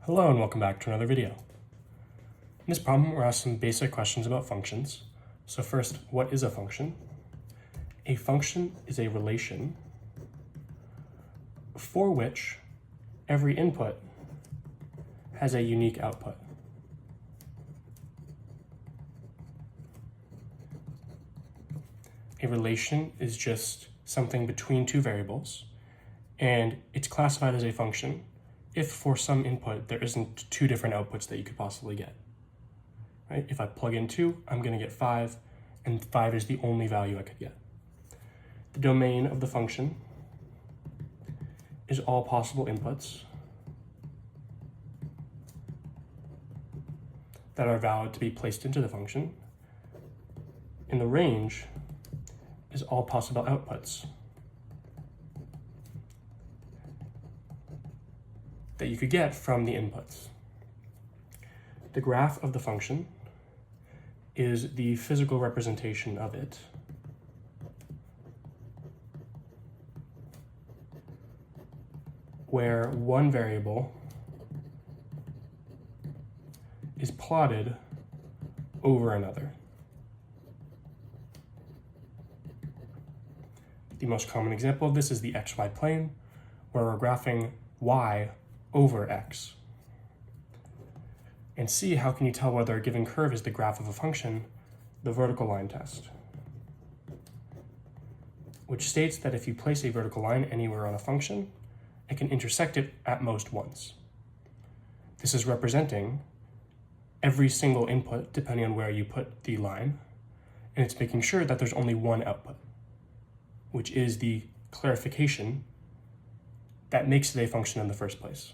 Hello and welcome back to another video. In this problem, we're asked some basic questions about functions. So first, what is a function? A function is a relation for which every input has a unique output. A relation is just something between two variables, and it's classified as a function if for some input there isn't two different outputs that you could possibly get. Right? If I plug in 2, I'm going to get 5, and 5 is the only value I could get. The domain of the function is all possible inputs that are valid to be placed into the function, and the range is all possible outputs that you could get from the inputs. The graph of the function is the physical representation of it, where one variable is plotted over another. The most common example of this is the xy plane, where we're graphing y over x. And C, how can you tell whether a given curve is the graph of a function? The vertical line test, which states that if you place a vertical line anywhere on a function, it can intersect it at most once. This is representing every single input depending on where you put the line, and it's making sure that there's only one output, which is the clarification that makes it a function in the first place.